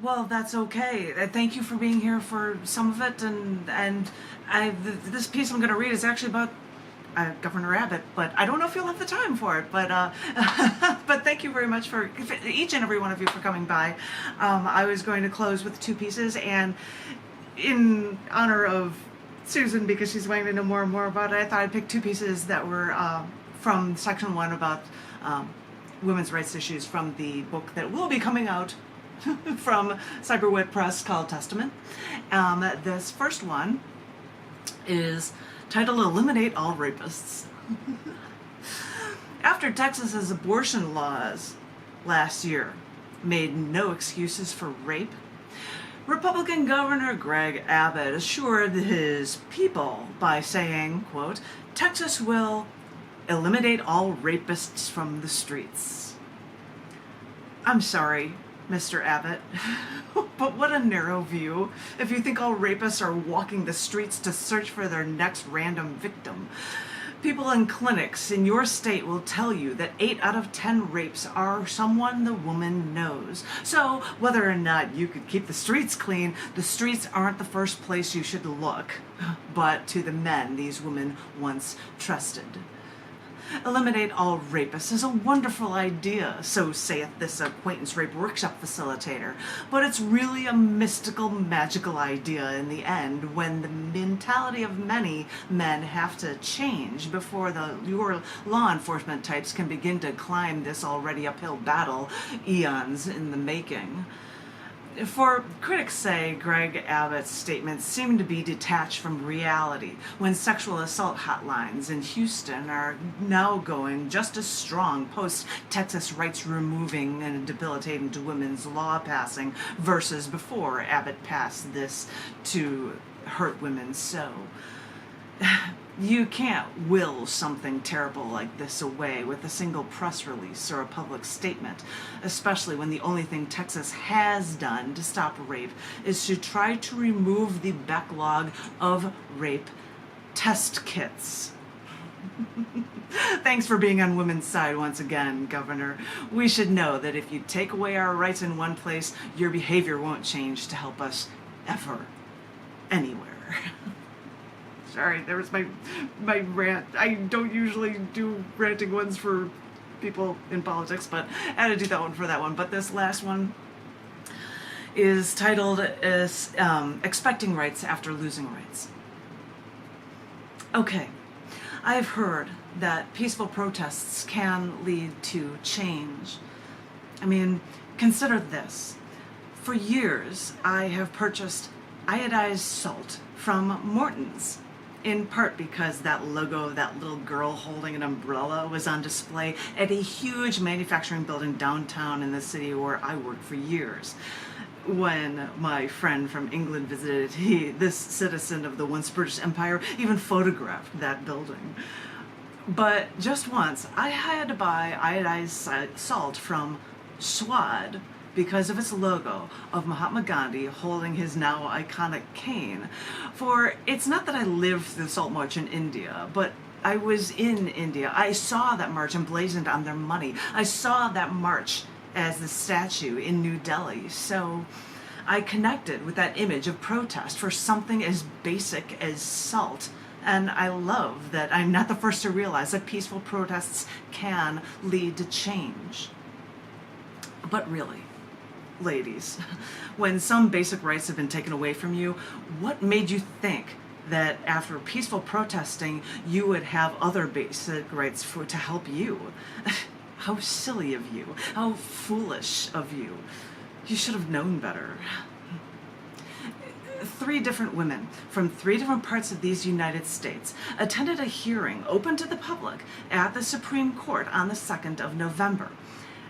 Well, that's okay. Thank you for being here for some of it, this piece I'm going to read is actually about Governor Abbott, but I don't know if you'll have the time for it. But but thank you very much for each and every one of you for coming by. I was going to close with two pieces, and in honor of Susan, because she's wanting to know more and more about it, I thought I'd pick two pieces that were from section one about women's rights issues from the book that will be coming out from Cyberwit Press called Testament. This first one is titled Eliminate All Rapists. After Texas's abortion laws last year made no excuses for rape, Republican Governor Greg Abbott assured his people by saying, quote, "Texas will eliminate all rapists from the streets." I'm sorry, Mr. Abbott, but what a narrow view if you think all rapists are walking the streets to search for their next random victim. People in clinics in your state will tell you that 8 out of 10 rapes are someone the woman knows. So whether or not you could keep the streets clean, the streets aren't the first place you should look, but to the men these women once trusted. Eliminate all rapists is a wonderful idea, so saith this acquaintance rape workshop facilitator, but it's really a mystical, magical idea in the end when the mentality of many men have to change before your law enforcement types can begin to climb this already uphill battle eons in the making. For critics say Greg Abbott's statements seem to be detached from reality when sexual assault hotlines in Houston are now going just as strong post-Texas rights removing and debilitating to women's law passing versus before Abbott passed this to hurt women so. You can't will something terrible like this away with a single press release or a public statement, especially when the only thing Texas has done to stop rape is to try to remove the backlog of rape test kits. Thanks for being on women's side once again, Governor. We should know that if you take away our rights in one place, your behavior won't change to help us ever, anywhere. Sorry, there was my rant. I don't usually do ranting ones for people in politics, but I had to do that one for that one. But this last one is titled Expecting Rights After Losing Rights. Okay, I've heard that peaceful protests can lead to change. I mean, consider this. For years, I have purchased iodized salt from Morton's, in part because that logo of that little girl holding an umbrella was on display at a huge manufacturing building downtown in the city where I worked for years. When my friend from England visited, this citizen of the once British Empire even photographed that building. But just once, I had to buy iodized salt from Swad because of its logo of Mahatma Gandhi holding his now iconic cane. For it's not that I lived through the Salt March in India, but I was in India. I saw that march emblazoned on their money. I saw that march as the statue in New Delhi. So I connected with that image of protest for something as basic as salt. And I love that I'm not the first to realize that peaceful protests can lead to change. But really, ladies, when some basic rights have been taken away from you, what made you think that after peaceful protesting you would have other basic rights to help you? How silly of you. How foolish of you. You should have known better. 3 different women from 3 different parts of these United States attended a hearing open to the public at the Supreme Court on the 2nd of November.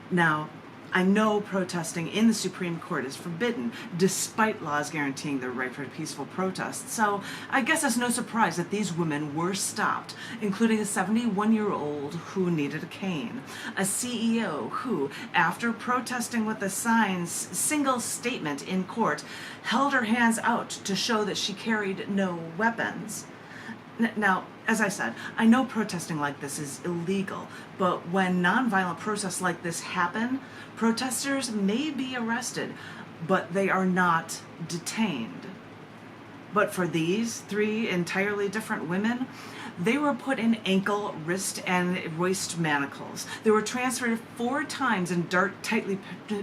Now, I know protesting in the Supreme Court is forbidden, despite laws guaranteeing the right for peaceful protest, so I guess it's no surprise that these women were stopped, including a 71-year-old who needed a cane, a CEO who, after protesting with a single statement in court, held her hands out to show that she carried no weapons. Now, as I said, I know protesting like this is illegal, but when nonviolent protests like this happen, protesters may be arrested, but they are not detained. But for these three entirely different women, they were put in ankle, wrist, and waist manacles. They were transferred 4 times in dark, tightly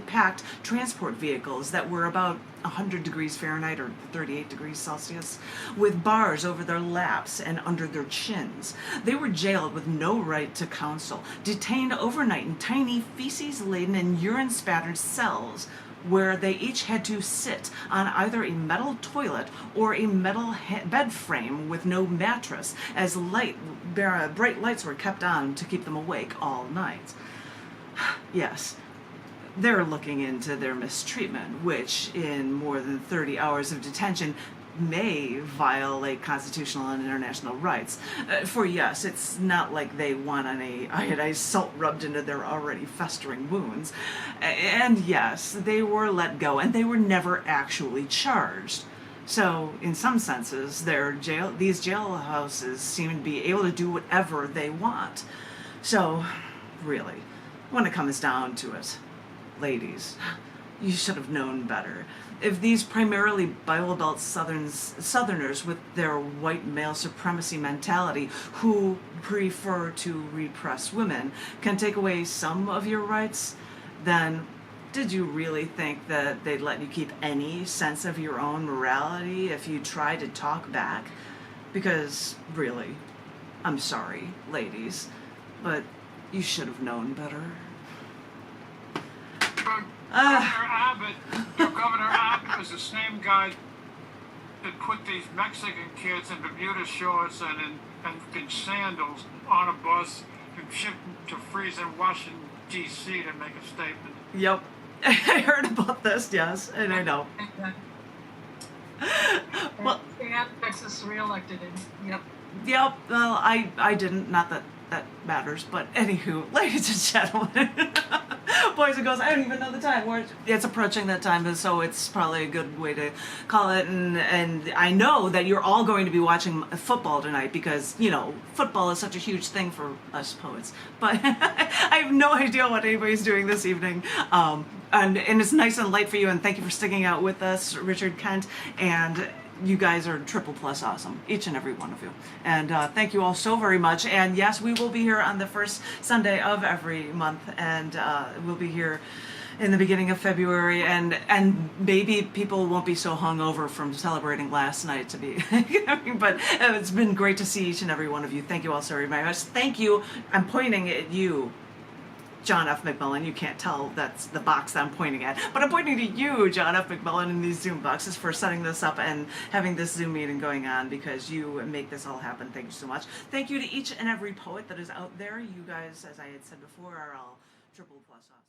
packed transport vehicles that were about 100 degrees Fahrenheit or 38 degrees Celsius, with bars over their laps and under their chins. They were jailed with no right to counsel, detained overnight in tiny feces-laden and urine-spattered cells, where they each had to sit on either a metal toilet or a metal bed frame with no mattress, as bright lights were kept on to keep them awake all night. Yes, they're looking into their mistreatment, which in more than 30 hours of detention may violate constitutional and international rights. For yes, it's not like they want any iodized salt rubbed into their already festering wounds. And yes, they were let go, and they were never actually charged. So, in some senses, these jailhouses seem to be able to do whatever they want. So, really, when it comes down to it, ladies, you should have known better. If these primarily Bible Belt Southerners with their white male supremacy mentality who prefer to repress women can take away some of your rights, then did you really think that they'd let you keep any sense of your own morality if you tried to talk back? Because, really, I'm sorry, ladies, but you should have known better. Governor Abbott was the same guy that put these Mexican kids in Bermuda shorts and in sandals on a bus and shipped them to freeze in Washington, D.C. to make a statement. Yep. I heard about this, yes, and I know. Well, Texas reelected him. Yep. Yep, well, I didn't, not that matters, but anywho, ladies and gentlemen, boys and girls, I don't even know the time. It's approaching that time, so it's probably a good way to call it, and I know that you're all going to be watching football tonight because, you know, football is such a huge thing for us poets, but I have no idea what anybody's doing this evening, and it's nice and light for you, and thank you for sticking out with us, Richard, Kent, and you guys are triple plus awesome, each and every one of you. And thank you all so very much. And yes, we will be here on the first Sunday of every month, and we'll be here in the beginning of February, and maybe people won't be so hungover from celebrating last night to be, but it's been great to see each and every one of you. Thank you all so very much. Thank you. I'm pointing at you, John F. McMillan. You can't tell that's the box that I'm pointing at, but I'm pointing to you, John F. McMillan, in these Zoom boxes for setting this up and having this Zoom meeting going on, because you make this all happen. Thank you so much. Thank you to each and every poet that is out there. You guys, as I had said before, are all triple plus awesome.